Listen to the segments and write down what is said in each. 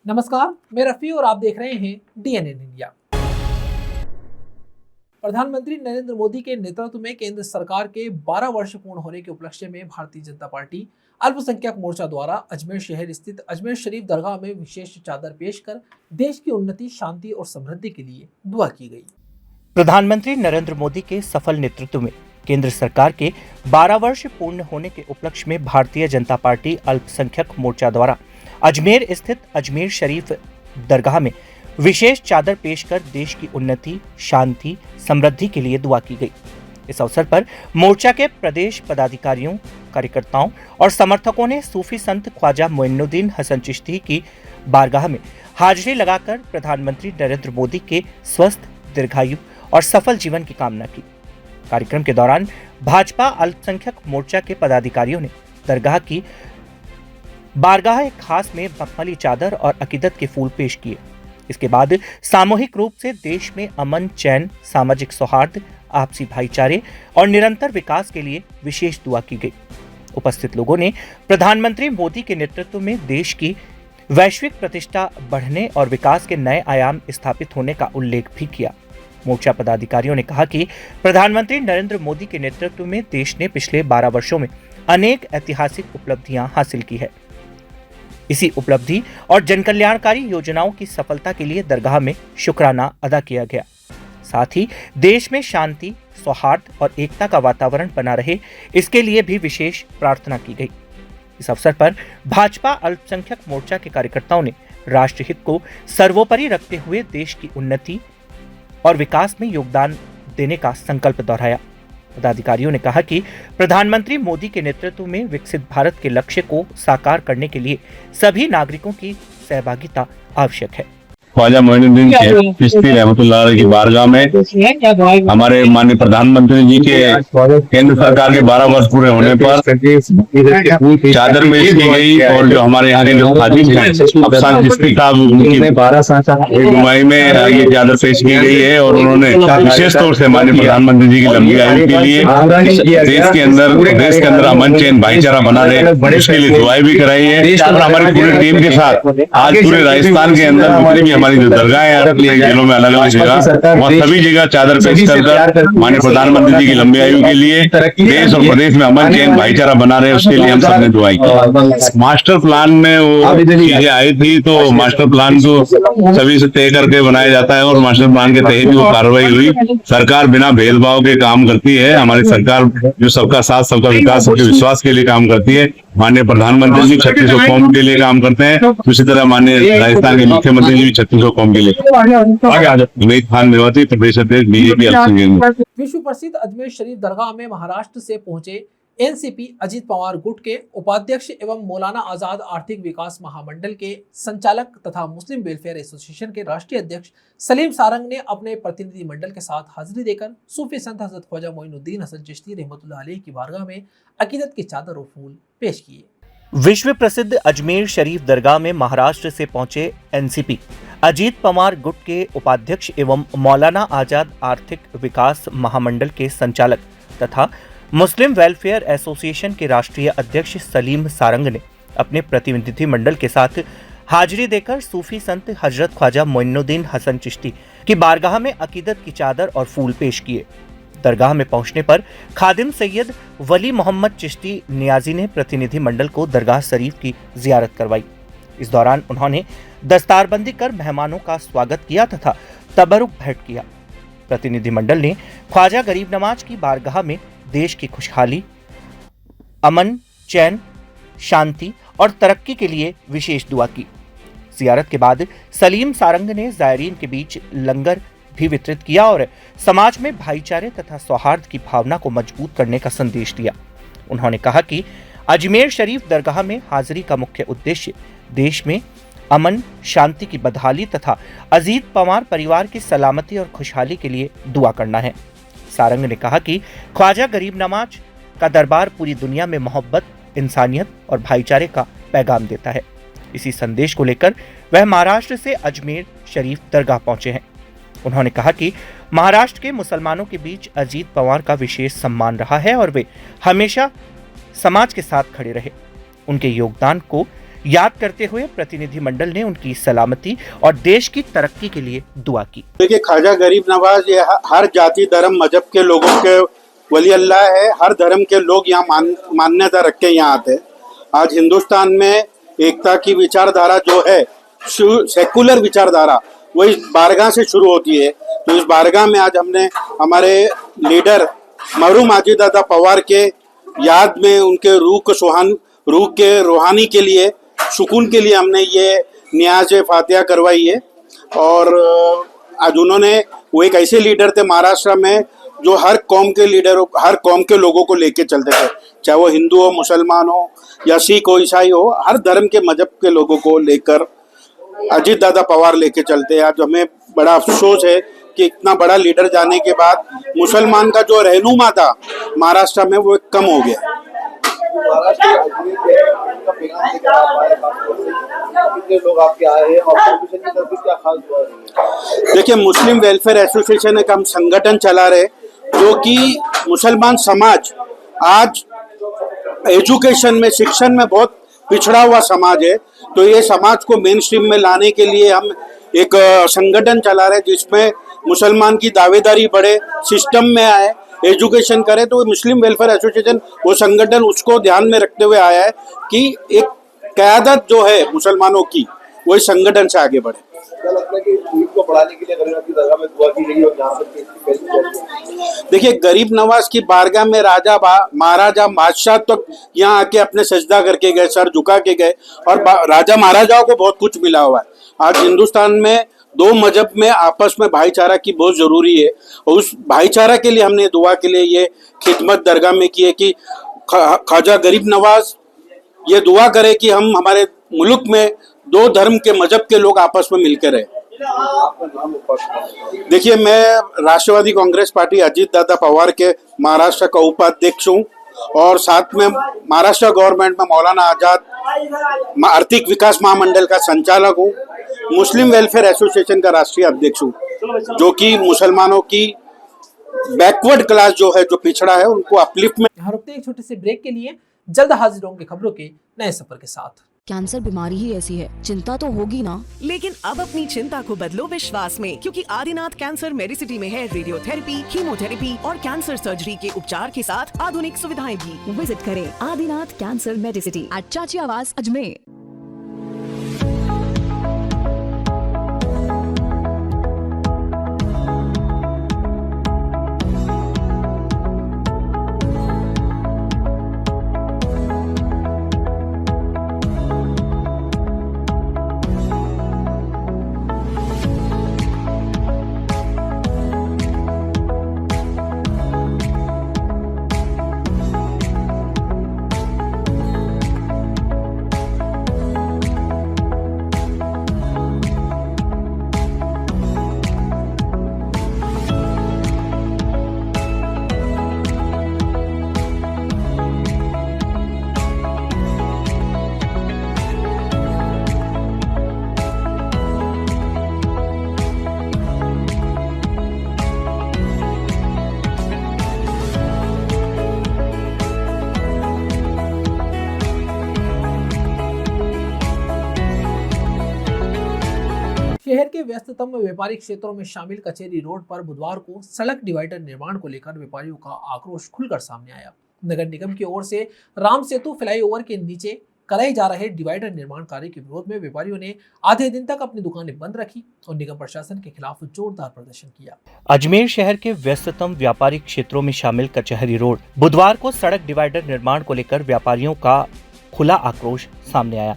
नमस्कार, मैं रफी और आप देख रहे हैं डीएनएन इंडिया। प्रधानमंत्री नरेंद्र मोदी के नेतृत्व में केंद्र सरकार के 12 वर्ष पूर्ण होने के उपलक्ष्य में भारतीय जनता पार्टी अल्पसंख्यक मोर्चा द्वारा अजमेर शहर स्थित अजमेर शरीफ दरगाह में विशेष चादर पेश कर देश की उन्नति, शांति और समृद्धि के लिए दुआ की गई। प्रधानमंत्री नरेंद्र मोदी के सफल नेतृत्व में केंद्र सरकार के 12 वर्ष पूर्ण होने के उपलक्ष्य में भारतीय जनता पार्टी अल्पसंख्यक मोर्चा द्वारा अजमेर स्थित अजमेर शरीफ दरगाह में विशेष चादर पेश कर देश की उन्नति, शांति, समृद्धि के लिए दुआ की गई। इस अवसर पर मोर्चा के प्रदेश पदाधिकारियों, कार्यकर्ताओं और समर्थकों ने सूफी संत ख्वाजा मोइनुद्दीन हसन चिश्ती की बारगाह में हाजिरी लगाकर प्रधानमंत्री नरेंद्र मोदी के स्वस्थ, दीर्घायु और सफल जीवन की कामना की। कार्यक्रम के दौरान भाजपा अल्पसंख्यक मोर्चा के पदाधिकारियों ने दरगाह की बारगाह खास में मखमली चादर और अकीदत के फूल पेश किए। इसके बाद सामूहिक रूप से देश में अमन, चैन, सामाजिक सौहार्द, आपसी भाईचारे और निरंतर विकास के लिए विशेष दुआ की गई। उपस्थित लोगों ने प्रधानमंत्री मोदी के नेतृत्व में देश की वैश्विक प्रतिष्ठा बढ़ने और विकास के नए आयाम स्थापित होने का उल्लेख भी किया। मोर्चा पदाधिकारियों ने कहा कि प्रधानमंत्री नरेंद्र मोदी के नेतृत्व में देश ने पिछले 12 वर्षों में अनेक ऐतिहासिक उपलब्धियां हासिल की है। इसी उपलब्धि और जनकल्याणकारी योजनाओं की सफलता के लिए दरगाह में शुक्राना अदा किया गया। साथ ही देश में शांति, सौहार्द और एकता का वातावरण बना रहे, इसके लिए भी विशेष प्रार्थना की गई। इस अवसर पर भाजपा अल्पसंख्यक मोर्चा के कार्यकर्ताओं ने राष्ट्रहित को सर्वोपरि रखते हुए देश की उन्नति और विकास में योगदान देने का संकल्प दोहराया। पदाधिकारियों ने कहा कि प्रधानमंत्री मोदी के नेतृत्व में विकसित भारत के लक्ष्य को साकार करने के लिए सभी नागरिकों की सहभागिता आवश्यक है। ख्वाजा मोइनुद्दीन चिश्ती रहमतुल्लाह अलैह की बारगाह में हमारे माननीय प्रधानमंत्री जी के केंद्र सरकार के 12 वर्ष पूरे होने पर चादर पेश की गई और जो हमारे यहाँ के जो खादिम हैं अफसान चिश्ती साहब उनकी रुगनुमाई में ये चादर पेश की गई है और उन्होंने विशेष तौर से माननीय प्रधानमंत्री जी की लंबी आयु के लिए देश के अंदर अमन, चैन, भाईचारा बना रहे, उसके लिए दुआएं भी कराई है। और हमारी पूरी टीम के साथ आज पूरे राजस्थान के अंदर हमारी जो दरगाह है जिलों में अलग अलग जगह वहाँ सभी जगह चादर पेश कर माननीय प्रधानमंत्री जी की लंबी आयु के लिए देश और प्रदेश में अमन, चैन, भाईचारा बना रहे, उसके लिए हम सबने दुआई की। मास्टर प्लान में वो चीजें आई थी तो मास्टर प्लान तो सभी से तय करके बनाया जाता है और मास्टर प्लान के तहत ही वो कार्रवाई हुई। सरकार बिना भेदभाव के काम करती है। हमारी सरकार जो सबका साथ, सबका विकास, सबके विश्वास के लिए काम करती है। माननीय प्रधानमंत्री जी 3600 कौम के लिए काम करते हैं, उसी तरह माननीय राजस्थान के मुख्यमंत्री जी भी 3600 कौम के लिए। उमेद खान मेवाती, प्रदेश अध्यक्ष बीजेपी। विश्व प्रसिद्ध अजमेर शरीफ दरगाह में महाराष्ट्र से पहुंचे एनसीपी अजीत पवार गुट के उपाध्यक्ष एवं मौलाना आजाद आर्थिक विकास महामंडल के संचालक तथा मुस्लिम वेलफेयर एसोसिएशन के राष्ट्रीय अध्यक्ष सलीम सारंग ने अपने प्रतिनिधि मंडल के साथ हाजिरी देकर सूफी संत हजरत ख्वाजा मोइनुद्दीन हसन चिश्ती रहमतुल्लाह अलैह की बारगाह में अकीदत की चादर और फूल पेश किए। विश्व प्रसिद्ध अजमेर शरीफ दरगाह में महाराष्ट्र से पहुंचे एनसीपी अजीत पवार गुट के उपाध्यक्ष एवं मौलाना आजाद आर्थिक विकास महामंडल के संचालक तथा मुस्लिम वेलफेयर एसोसिएशन के राष्ट्रीय अध्यक्ष सलीम सारंग ने अपने प्रतिनिधि मंडल के साथ हाजिरी देकर सूफी संत हजरत ख्वाजा मोइनुद्दीन हसन चिश्ती की बारगाह में अकीदत की चादर और फूल पेश किए। दरगाह में पहुंचने पर खादिम सैयद वली मोहम्मद चिश्ती नियाजी ने प्रतिनिधि मंडल को दरगाह शरीफ की जियारत करवाई। इस दौरान उन्होंने दस्तारबंदी कर मेहमानों का स्वागत किया तथा तबरुक भेंट किया। प्रतिनिधि मंडल ने ख्वाजा गरीब नवाज की बारगाह में देश की खुशहाली, अमन, चैन, शांति और तरक्की के लिए विशेष दुआ की। जियारत के बाद सलीम सारंग ने जायरीन के बीच लंगर भी वितरित किया और समाज में भाईचारे तथा सौहार्द की भावना को मजबूत करने का संदेश दिया। उन्होंने कहा कि अजमेर शरीफ दरगाह में हाजिरी का मुख्य उद्देश्य देश में अमन, शांति की बदहाली तथा अजीत पवार परिवार की सलामती और खुशहाली के लिए दुआ करना है। सारंग ने कहा कि ख्वाजा गरीब नवाज का दरबार पूरी दुनिया में मोहब्बत, इंसानियत और भाईचारे का पैगाम देता है। इसी संदेश को लेकर वह महाराष्ट्र से अजमेर शरीफ दरगाह पहुंचे हैं। उन्होंने कहा कि महाराष्ट्र के मुसलमानों के बीच अजीत पवार का विशेष सम्मान रहा है और वे हमेशा समाज के साथ खड़े रहे। उनके योगदान को याद करते हुए प्रतिनिधिमंडल ने उनकी सलामती और देश की तरक्की के लिए दुआ की। देखिए, ख्वाजा गरीब नवाज ये हर जाति धर्म मजहब के लोगों के वली अल्लाह है। हर धर्म के लोग यहाँ मान्यता रख के यहाँ आते हैं। आज हिंदुस्तान में एकता की विचारधारा जो है, सेकुलर विचारधारा, वो इस बारगाह से शुरू होती है। तो इस बारगाह में आज हमने हमारे लीडर मरहूम अजीतदादा पवार के याद में उनके रूह के रूहानी के लिए, सुकून के लिए हमने ये नियाज़ फातिहा करवाई है। और आज उन्होंने, वो एक ऐसे लीडर थे महाराष्ट्र में जो हर कौम के लोगों को लेके चलते थे, चाहे वो हिंदू हो, मुसलमान हो या सिख हो, ईसाई हो, हर धर्म के मजहब के लोगों को लेकर अजीत दादा पवार लेके चलते हैं। आज हमें बड़ा अफसोस है कि इतना बड़ा लीडर जाने के बाद मुसलमान का जो रहनुमा था महाराष्ट्र में वो कम हो गया। देखिए, मुस्लिम वेलफेयर एसोसिएशन एक हम संगठन चला रहे जो कि मुसलमान समाज आज एजुकेशन में, शिक्षण में बहुत पिछड़ा हुआ समाज है। तो ये समाज को मेन स्ट्रीम में लाने के लिए हम एक संगठन चला रहे जिसमें मुसलमान की दावेदारी बढ़े, सिस्टम में आए, एजुकेशन करे। तो मुस्लिम वेलफेयर एसोसिएशन वो संगठन उसको ध्यान में रखते हुए आया है कि एक क़यादत जो है मुसलमानों की, वो इस संगठन से आगे बढ़े। को बढ़ाने के लिए गरीब की दरगाह में दुआ की गई और यहाँ पर देखिए, गरीब नवाज की बारगाह में महाराजा बादशाह तक यहाँ आके अपने सजदा करके गए, सर झुका के गए, और राजा महाराजाओं को बहुत कुछ मिला हुआ है। आज हिंदुस्तान में दो मजहब में आपस में भाईचारा की बहुत जरूरी है, और उस भाईचारा के लिए हमने दुआ के लिए ये खिदमत दरगाह में की है कि ख्वाजा गरीब नवाज ये दुआ करे कि हम हमारे मुल्क में दो धर्म के मजहब के लोग आपस में मिलकर रहे। देखिए, मैं राष्ट्रवादी कांग्रेस पार्टी अजीत दादा पवार के महाराष्ट्र का उपाध्यक्ष हूँ और साथ में महाराष्ट्र गवर्नमेंट में मौलाना आजाद आर्थिक विकास महामंडल का संचालक हूँ। मुस्लिम वेलफेयर एसोसिएशन का राष्ट्रीय अध्यक्ष हूँ, जो कि मुसलमानों की बैकवर्ड क्लास जो है, जो पिछड़ा है, उनको अपलिफ्ट में। यहाँ रुकते हैं एक छोटे से ब्रेक के लिए। जल्द हाजिर होंगे खबरों के नए सफर के साथ। कैंसर बीमारी ही ऐसी है, चिंता तो होगी ना। लेकिन अब अपनी चिंता को बदलो विश्वास में, क्योंकि आदिनाथ कैंसर मेडिसिटी में है रेडियोथेरेपी, कीमोथेरेपी और कैंसर सर्जरी के उपचार के साथ आधुनिक सुविधाएं भी। विजिट करें आदिनाथ कैंसर मेडिसिटी एट चाची आवास अजमेर। शहर के व्यस्ततम व्यापारिक क्षेत्रों में शामिल कचेरी रोड पर बुधवार को सड़क डिवाइडर निर्माण को लेकर व्यापारियों का आक्रोश खुलकर सामने आया। नगर निगम की ओर से राम सेतु फ्लाईओवर के नीचे कराए जा रहे डिवाइडर निर्माण कार्य के विरोध में व्यापारियों ने आधे दिन तक अपनी दुकानें बंद रखी और निगम प्रशासन के खिलाफ जोरदार प्रदर्शन किया। अजमेर शहर के व्यस्ततम व्यापारिक क्षेत्रों में शामिल कचहरी रोड बुधवार को सड़क डिवाइडर निर्माण को लेकर व्यापारियों का खुला आक्रोश सामने आया।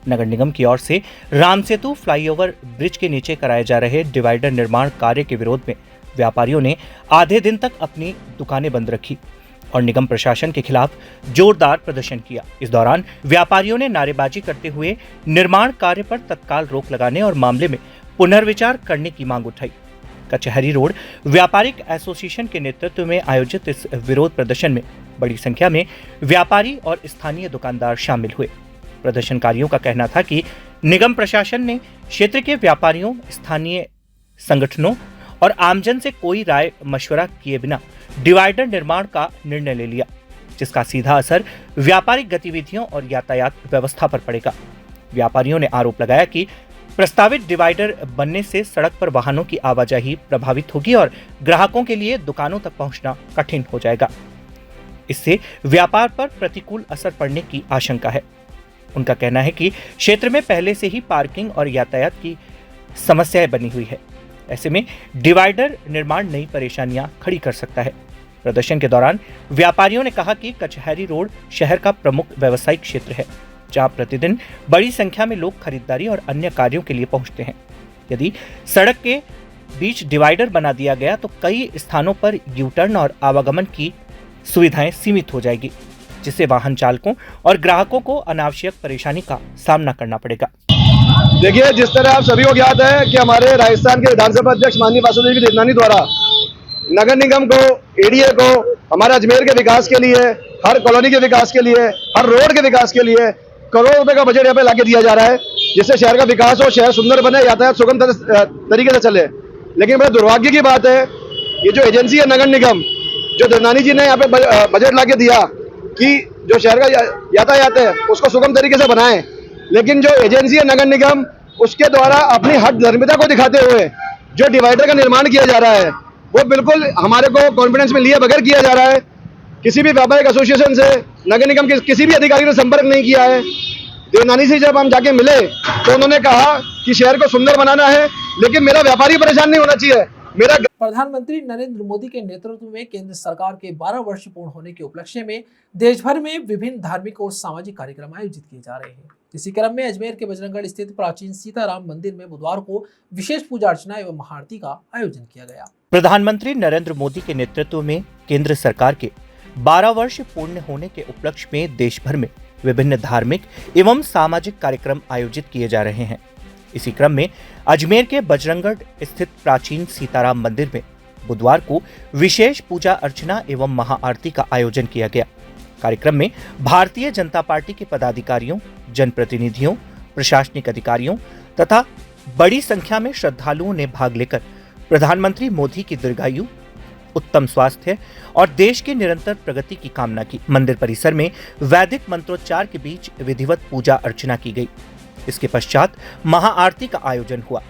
नगर निगम की ओर से राम सेतु फ्लाईओवर ब्रिज के नीचे कराए जा रहे डिवाइडर निर्माण कार्य के विरोध में व्यापारियों ने आधे दिन तक अपनी दुकानें बंद रखी और निगम प्रशासन के खिलाफ जोरदार प्रदर्शन किया। इस दौरान व्यापारियों ने नारेबाजी करते हुए निर्माण कार्य पर तत्काल रोक लगाने और मामले में पुनर्विचार करने की मांग उठाई। कचहरी रोड व्यापारिक एसोसिएशन के नेतृत्व में आयोजित इस विरोध प्रदर्शन में बड़ी संख्या में व्यापारी और स्थानीय दुकानदार शामिल हुए। प्रदर्शनकारियों का कहना था कि निगम प्रशासन ने क्षेत्र के व्यापारियों, स्थानीय संगठनों और आमजन से कोई राय मशवरा किए बिना डिवाइडर निर्माण का निर्णय ले लिया, जिसका सीधा असर व्यापारिक गतिविधियों और यातायात व्यवस्था पर पड़ेगा। व्यापारियों ने आरोप लगाया कि प्रस्तावित डिवाइडर बनने से सड़क पर वाहनों की आवाजाही प्रभावित होगी और ग्राहकों के लिए दुकानों तक पहुंचना कठिन हो जाएगा। इससे व्यापार पर प्रतिकूल असर पड़ने की आशंका है। उनका कहना है कि क्षेत्र में पहले से ही पार्किंग और यातायात की समस्याएं बनी हुई है। ऐसे में डिवाइडर निर्माण नई परेशानियां खड़ी कर सकता है। प्रदर्शन के दौरान व्यापारियों ने कहा कि कचहरी रोड शहर का प्रमुख व्यावसायिक क्षेत्र है, जहां प्रतिदिन बड़ी संख्या में लोग खरीदारी और अन्य कार्यों के लिए पहुंचते हैं। यदि सड़क के बीच डिवाइडर बना दिया गया तो कई स्थानों पर यू टर्न और आवागमन की सुविधाएं सीमित हो जाएगी, जिससे वाहन चालकों और ग्राहकों को अनावश्यक परेशानी का सामना करना पड़ेगा। देखिए, जिस तरह आप सभी को ज्ञात है कि हमारे राजस्थान के विधानसभा अध्यक्ष माननीय वासुदेव देवनानी द्वारा नगर निगम को, एडीए को हमारे अजमेर के विकास के लिए, हर कॉलोनी के विकास के लिए, हर रोड के विकास के लिए करोड़ों रुपए का बजट यहाँ पे लाके दिया जा रहा है, जिससे शहर का विकास हो, शहर सुंदर बने, यातायात सुगम तरीके से चले। लेकिन बड़ा दुर्भाग्य की बात है, ये जो एजेंसी है नगर निगम, जो देवनानी जी ने यहाँ पे बजट लाके दिया कि जो शहर का यातायात है उसको सुगम तरीके से बनाएं, लेकिन जो एजेंसी है नगर निगम, उसके द्वारा अपनी हद धर्मिता को दिखाते हुए जो डिवाइडर का निर्माण किया जा रहा है वो बिल्कुल हमारे को कॉन्फिडेंस में लिए बगैर किया जा रहा है। किसी भी व्यापारिक एसोसिएशन से नगर निगम के किसी भी अधिकारी ने संपर्क नहीं किया है। देवनानी से जब हम जाके मिले तो उन्होंने कहा कि शहर को सुंदर बनाना है, लेकिन मेरा व्यापारी परेशान नहीं होना चाहिए। मेरा प्रधानमंत्री नरेंद्र मोदी के नेतृत्व में केंद्र सरकार के 12 वर्ष पूर्ण होने के उपलक्ष्य में देश भर में विभिन्न धार्मिक और सामाजिक कार्यक्रम आयोजित किए जा रहे हैं। इसी क्रम में अजमेर के बजरंगगढ़ स्थित प्राचीन सीताराम मंदिर में बुधवार को विशेष पूजा अर्चना एवं महाआरती का आयोजन किया गया। प्रधानमंत्री नरेंद्र मोदी के नेतृत्व में केंद्र सरकार के 12 वर्ष पूर्ण होने के उपलक्ष्य में देश भर में विभिन्न धार्मिक एवं सामाजिक कार्यक्रम आयोजित किए जा रहे हैं। इसी क्रम में अजमेर के बजरंगगढ़ स्थित प्राचीन सीताराम मंदिर में बुधवार को विशेष पूजा अर्चना एवं महाआरती का आयोजन किया गया। कार्यक्रम में भारतीय जनता पार्टी के पदाधिकारियों, जनप्रतिनिधियों, प्रशासनिक अधिकारियों तथा बड़ी संख्या में श्रद्धालुओं ने भाग लेकर प्रधानमंत्री मोदी की दीर्घायु, उत्तम स्वास्थ्य और देश की निरंतर प्रगति की कामना की। मंदिर परिसर में वैदिक मंत्रोच्चार के बीच विधिवत पूजा अर्चना की गई। इसके पश्चात महाआरती का आयोजन हुआ,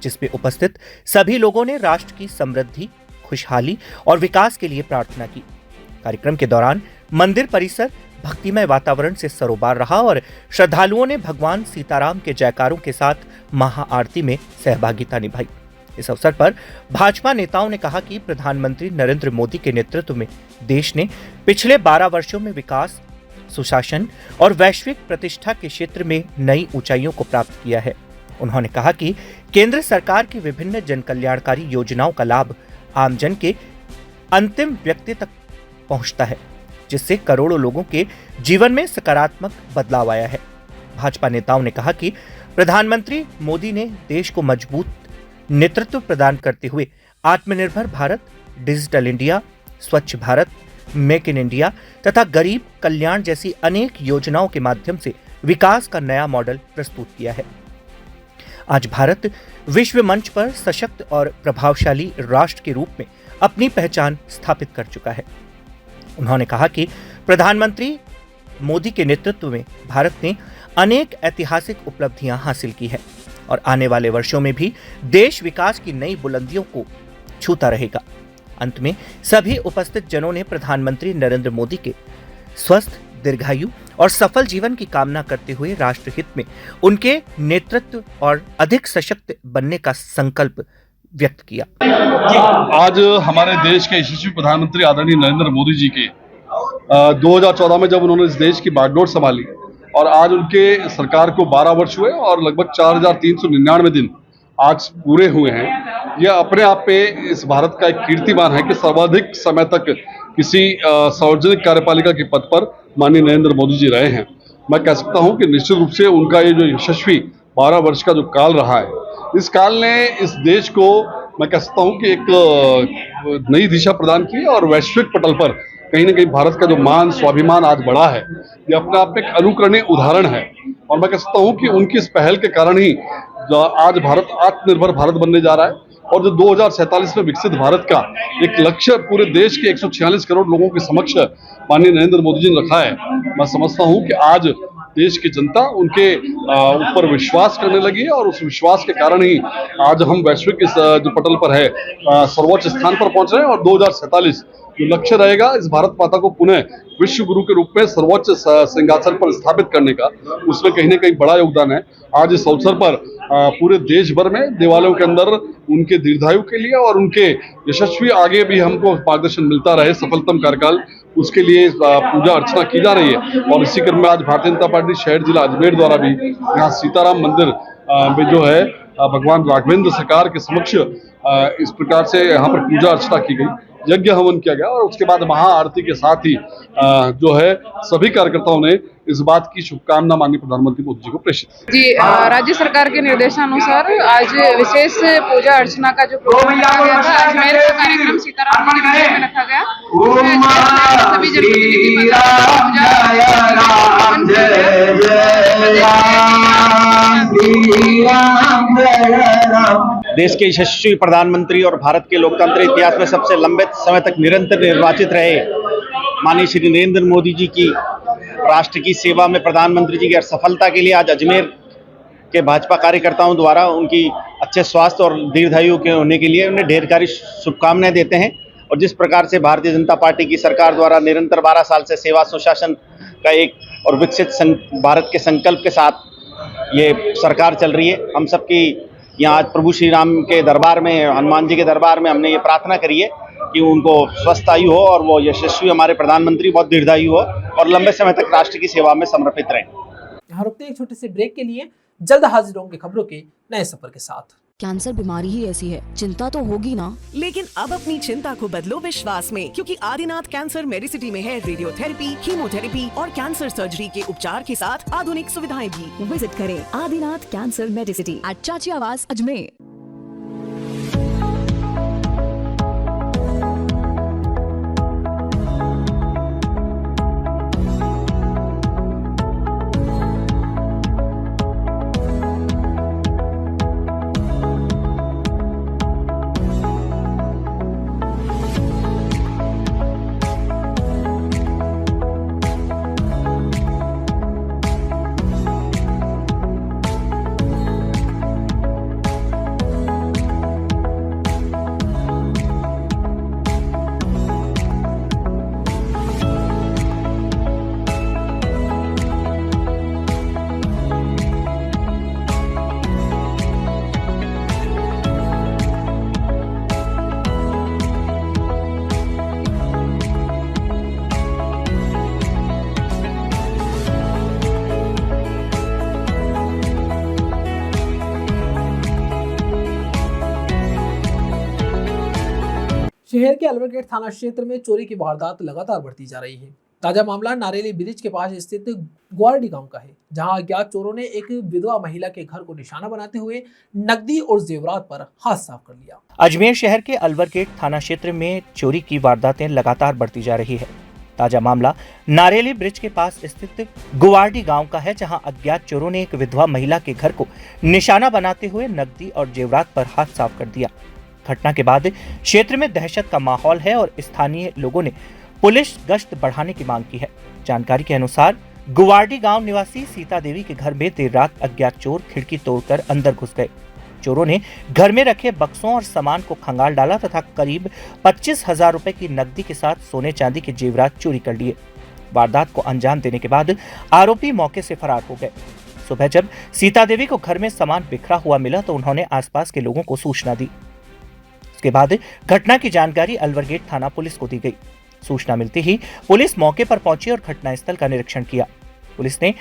जिसमें उपस्थित सभी लोगों ने राष्ट्र की समृद्धि, खुशहाली और विकास के लिए प्रार्थना की। कार्यक्रम के दौरान मंदिर परिसर भक्तिमय वातावरण से सरोबार रहा और श्रद्धालुओं ने भगवान सीताराम के जयकारों के साथ महाआरती में सहभागिता निभाई। इस अवसर पर भाजपा नेताओं ने कहा कि प्रधानमंत्री नरेंद्र मोदी के नेतृत्व में देश ने पिछले 12 वर्षों में विकास, सुशासन और वैश्विक प्रतिष्ठा के क्षेत्र में नई ऊंचाइयों को प्राप्त किया है। उन्होंने कहा कि केंद्र सरकार की विभिन्न जनकल्याणकारी योजनाओं का लाभ आमजन के अंतिम व्यक्ति तक पहुंचता है, जिससे करोड़ों लोगों के जीवन में सकारात्मक बदलाव आया है। भाजपा नेताओं ने कहा कि प्रधानमंत्री मोदी ने देश को मजबूत नेतृत्व प्रदान करते हुए आत्मनिर्भर भारत, डिजिटल इंडिया, स्वच्छ भारत, मेक इन इंडिया तथा गरीब कल्याण जैसी अनेक योजनाओं के माध्यम से विकास का नया मॉडल प्रस्तुत किया है। आज भारत विश्व मंच पर सशक्त और प्रभावशाली राष्ट्र के रूप में अपनी पहचान स्थापित कर चुका है। उन्होंने कहा कि प्रधानमंत्री मोदी के नेतृत्व में भारत ने अनेक ऐतिहासिक उपलब्धियां हासिल की है और आने वाले वर्षों में भी देश विकास की नई बुलंदियों को छूता रहेगा। अंत में सभी उपस्थित जनों ने प्रधानमंत्री नरेंद्र मोदी के स्वस्थ, दीर्घायु और सफल जीवन की कामना करते हुए राष्ट्र हित में उनके नेतृत्व और अधिक सशक्त बनने का संकल्प व्यक्त किया। आज हमारे देश के यशस्वी प्रधानमंत्री आदरणीय नरेंद्र मोदी जी के 2014 में जब उन्होंने इस देश की बागडोर संभाली और आज उनके सरकार को 12 वर्ष हुए और लगभग 4399 दिन आज पूरे हुए हैं। यह अपने आप पे इस भारत का एक कीर्तिमान है कि सर्वाधिक समय तक किसी सार्वजनिक कार्यपालिका के पद पर माननीय नरेंद्र मोदी जी रहे हैं। मैं कह सकता हूं कि निश्चित रूप से उनका ये जो यशस्वी 12 वर्ष का जो काल रहा है, इस काल ने इस देश को मैं कह सकता हूं कि एक नई दिशा प्रदान की और वैश्विक पटल पर कहीं ना कहीं भारत का जो मान, स्वाभिमान आज बढ़ा है, ये अपने आप में एक अनुकरणीय उदाहरण है। और मैं कह सकता हूं कि उनकी इस पहल के कारण ही आज भारत आत्मनिर्भर भारत बनने जा रहा है और जो 2047 में विकसित भारत का एक लक्ष्य पूरे देश के 146 करोड़ लोगों के समक्ष माननीय नरेंद्र मोदी जी ने रखा है। मैं समझता हूं कि आज देश की जनता उनके ऊपर विश्वास करने लगी है और उस विश्वास के कारण ही आज हम वैश्विक इस जो पटल पर है सर्वोच्च स्थान पर पहुंच रहे हैं। और 2047 जो लक्ष्य रहेगा इस भारत माता को पुनः विश्व गुरु के रूप में सर्वोच्च सिंहासन पर स्थापित करने का, उसमें कहीं न कहीं बड़ा योगदान है। आज इस अवसर पर पूरे देश भर में देवालयों के अंदर उनके दीर्घायु के लिए और उनके यशस्वी आगे भी हमको मार्गदर्शन मिलता रहे, सफलतम कार्यकाल, उसके लिए पूजा अर्चना की जा रही है। और इसी क्रम में आज भारतीय जनता पार्टी शहर जिला अजमेर द्वारा भी यहाँ सीताराम मंदिर में जो है भगवान राघवेंद्र सरकार के समक्ष इस प्रकार से यहाँ पर पूजा अर्चना की गई, यज्ञ हवन किया गया और उसके बाद महाआरती के साथ ही जो है सभी कार्यकर्ताओं ने इस बात की शुभकामना माननीय प्रधानमंत्री मोदी जी को प्रेषित की। जी, राज्य सरकार के निर्देशानुसार आज विशेष पूजा अर्चना का जो प्रोग्राम रखा गया था, अजमेर का कार्यक्रम सीताराम मंदिर में रखा गया। सभी जनप्रतिनिधि देश के यशस्वी प्रधानमंत्री और भारत के लोकतांत्रिक इतिहास में सबसे लंबे समय तक निरंतर निर्वाचित रहे माननीय श्री नरेंद्र मोदी जी की राष्ट्र की सेवा में प्रधानमंत्री जी की सफलता के लिए आज अजमेर के भाजपा कार्यकर्ताओं द्वारा उनकी अच्छे स्वास्थ्य और दीर्घायु के होने के लिए उन्हें ढेर सारी शुभकामनाएं देते हैं। और जिस प्रकार से भारतीय जनता पार्टी की सरकार द्वारा निरंतर 12 साल से सेवा सुशासन का एक और विकसित भारत के संकल्प के साथ ये सरकार चल रही है, हम सबकी यहाँ आज प्रभु श्री राम के दरबार में, हनुमान जी के दरबार में हमने ये प्रार्थना करी है कि उनको स्वस्थ आयु हो और वो यशस्वी हमारे प्रधानमंत्री बहुत दीर्घायु हो और लंबे समय तक राष्ट्र की सेवा में समर्पित रहें। यहाँ रुकते हैं एक छोटे से ब्रेक के लिए, जल्द हाजिर होंगे खबरों के नए सफर के साथ। कैंसर बीमारी ही ऐसी है, चिंता तो होगी ना। लेकिन अब अपनी चिंता को बदलो विश्वास में, क्योंकि आदिनाथ कैंसर मेडिसिटी में है रेडियोथेरेपी, कीमोथेरेपी और कैंसर सर्जरी के उपचार के साथ आधुनिक सुविधाएं भी। विजिट करें आदिनाथ कैंसर मेडिसिटी एट चाची आवास अजमेर। शहर के अलवर गेट थाना क्षेत्र में चोरी की वारदात लगातार बढ़ती जा रही है। ताजा मामला नारेली ब्रिज के पास स्थित ग्वारडी गांव का है, जहां अज्ञात चोरों ने एक विधवा महिला के घर को निशाना बनाते हुए नकदी और जेवरात पर हाथ साफ कर लिया। अजमेर शहर के अलवर गेट थाना क्षेत्र में चोरी की वारदातें लगातार बढ़ती जा रही है। ताजा मामला नारेली ब्रिज के पास स्थित गुवारडी गांव का है, जहां अज्ञात चोरों ने एक विधवा महिला के घर को निशाना बनाते हुए नकदी और जेवरात पर हाथ साफ कर दिया। घटना के बाद क्षेत्र में दहशत का माहौल है और स्थानीय लोगों ने पुलिस गश्त बढ़ाने की मांग की है। जानकारी के अनुसार गुवारडी गांव निवासी सीता देवी के घर में देर रात अज्ञात चोर खिड़की तोड़कर अंदर घुस गए। चोरों ने घर में रखे बक्सों और सामान को खंगाल डाला तथा करीब 25,000 रुपए की नकदी के साथ सोने चांदी के जेवरात चोरी कर लिए। वारदात को अंजाम देने के बाद आरोपी मौके से फरार हो गए। सुबह जब सीता देवी को घर में सामान बिखरा हुआ मिला तो उन्होंने आसपास के लोगों को सूचना दी। इसके बाद घटना की जानकारी अलवर गेट थाना पुलिस को दी गई। सूचना मिलते ही पुलिस मौके पर पहुंची और घटनास्थल का निरीक्षण किया। पुलिस ने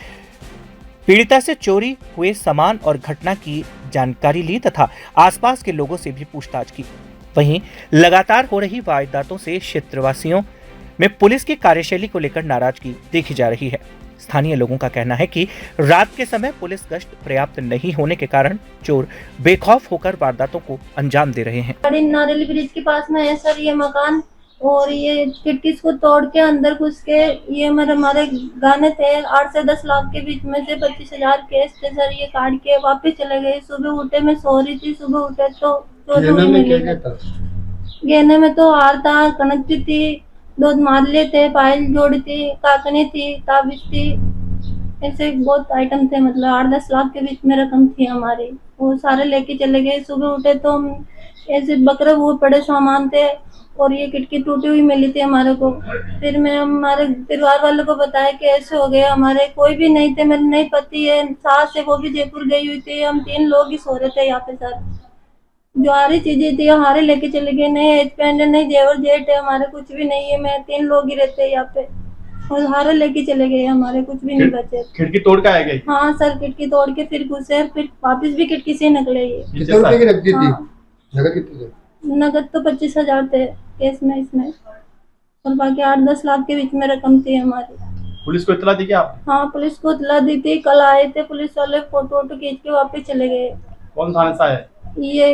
पीड़िता से चोरी हुए सामान और घटना की जानकारी ली तथा आसपास के लोगों से भी पूछताछ की। वहीं लगातार हो रही वारदातों से क्षेत्रवासियों में पुलिस की कार्यशैली को लेकर नाराजगी देखी जा रही है। स्थानीय लोगों का कहना है कि रात के समय पुलिस गश्त पर्याप्त नहीं होने के कारण चोर बेखौफ होकर वारदातों को अंजाम दे रहे हैं। नारेली ब्रिज के पास में है सर ये मकान, और ये खिड़की को तोड़ के अंदर घुस के ये हमारे गाने थे 8 से 10 लाख के बीच में से 25,000 केस थे सर, ये काट के वापस चले गए। सुबह उठे मैं सो रही थी, सुबह उठे तो गहने में तो हार था, कनकती थी, 2 माले थे, पायल जोड़ी थी, काकनी थी, ताबीज थी, ऐसे बहुत आइटम थे, मतलब 8-10 लाख के बीच में रकम थी हमारी। वो सारे लेके चले गए। सुबह उठे तो हम ऐसे बकरे वो पड़े सामान थे और ये खिड़की टूटी हुई मिली थी हमारे को। फिर मैं हमारे परिवार वालों को बताया कि ऐसे हो गया। हमारे कोई भी नहीं थे, मेरे नई पति है, सास है, वो भी जयपुर गई हुई थी। हम 3 लोग ही सो रहे थे यहाँ पे सर। जो सारी चीजें थी हमारे लेके चले गए। नहीं एच पेंड है, नहीं जेवर जेट है, हमारे कुछ भी नहीं है। मैं 3 लोग ही रहते हैं यहाँ पे और हारे लेके चले गए। हमारे कुछ भी नहीं बचे। खिड़की तोड़ के आ गई? हाँ सर, खिड़की तोड़ के फिर घुसे, फिर वापस भी खिड़की से निकले। ये कितने रुपए की रखती थी? हाँ। नगद कितने थे? नगद तो 25,000 थे केस में इसमें, और बाकी 8-10 लाख के बीच में रकम थी हमारी। पुलिस को इतला दी क्या आप? हाँ, पुलिस को इतला दी थी। कल आए थे पुलिस वाले, फोटो वोटो खींच के वापस चले गए। कौन थाने से आए? ये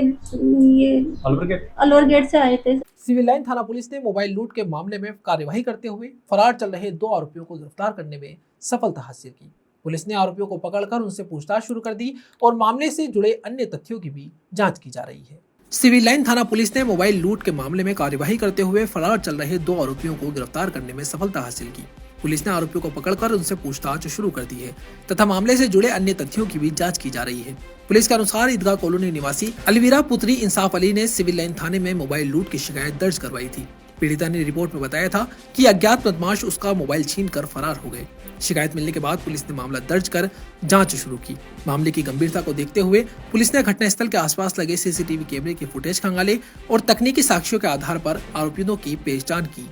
अलवर गेट से आए थे। सिविल लाइन थाना पुलिस ने मोबाइल लूट के मामले में कार्यवाही करते हुए फरार चल रहे 2 आरोपियों को गिरफ्तार करने में सफलता हासिल की। पुलिस ने आरोपियों को पकड़कर उनसे पूछताछ शुरू कर दी और मामले से जुड़े अन्य तथ्यों की भी जांच की जा रही है। सिविल लाइन थाना पुलिस ने मोबाइल लूट के मामले में कार्यवाही करते हुए फरार चल रहे 2 आरोपियों को गिरफ्तार करने में सफलता हासिल की। पुलिस ने आरोपियों को पकड़कर उनसे पूछताछ शुरू कर दी है तथा मामले से जुड़े अन्य तथ्यों की भी जांच की जा रही है। पुलिस के अनुसार ईदगाह कॉलोनी निवासी अलवीरा पुत्री इंसाफ अली ने सिविल लाइन थाने में मोबाइल लूट की शिकायत दर्ज करवाई थी। पीड़िता ने रिपोर्ट में बताया था कि अज्ञात बदमाश उसका मोबाइल छीनकर फरार हो गए। शिकायत मिलने के बाद पुलिस ने मामला दर्ज कर जांच शुरू की। मामले की गंभीरता को देखते हुए पुलिस ने घटनास्थल के आसपास लगे सीसीटीवी कैमरे की फुटेज खंगाले और तकनीकी साक्ष्यों के आधार पर आरोपियों की पहचान की।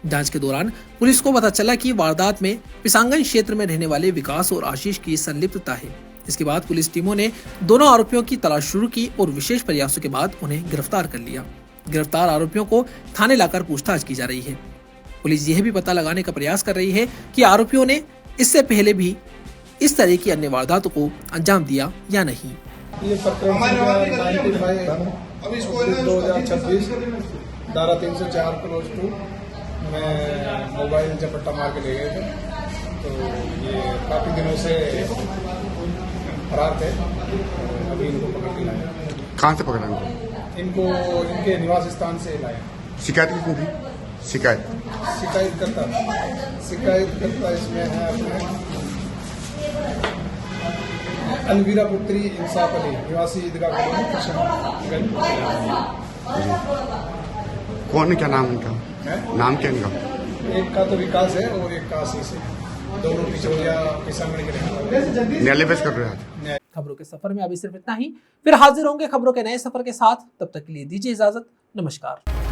जांच के दौरान पुलिस को पता चला कि वारदात में पिसांगन क्षेत्र में रहने वाले विकास और आशीष की संलिप्तता है। इसके बाद पुलिस टीमों ने दोनों आरोपियों की तलाश शुरू की और विशेष प्रयासों के बाद उन्हें गिरफ्तार कर लिया। गिरफ्तार आरोपियों को थाने लाकर पूछताछ की जा रही है। पुलिस यह भी पता लगाने का प्रयास कर रही है कि आरोपियों ने इससे पहले भी इस तरह की अन्य वारदातों को अंजाम दिया या नहीं। ये प्रकरण 2026 धारा 304 में मोबाइल झपट्टा मार के ले गए थे। तो ये काफी दिनों से फरार थे। अभी इनको पकड़ के लाए। कहाँ से पकड़ा इनको? इनके निवास स्थान से लाए। शिकायत किसने दी? शिकायतकर्ता इसमें है अपने अलवीरा पुत्री इंसाफ अली, निवासी ईदगाह कॉलोनी। कौन है? क्या नाम उनका? नाम क्या इनका? एक का तो विकास है और एक का आशीष है। दोनों पिछड़िया किसानगढ़ के रहने वाले। न्यायालय पेश कर रहे हैं। खबरों के सफर में अभी सिर्फ इतना ही। फिर हाजिर होंगे खबरों के नए सफर के साथ। तब तक के लिए दीजिए इजाजत। नमस्कार।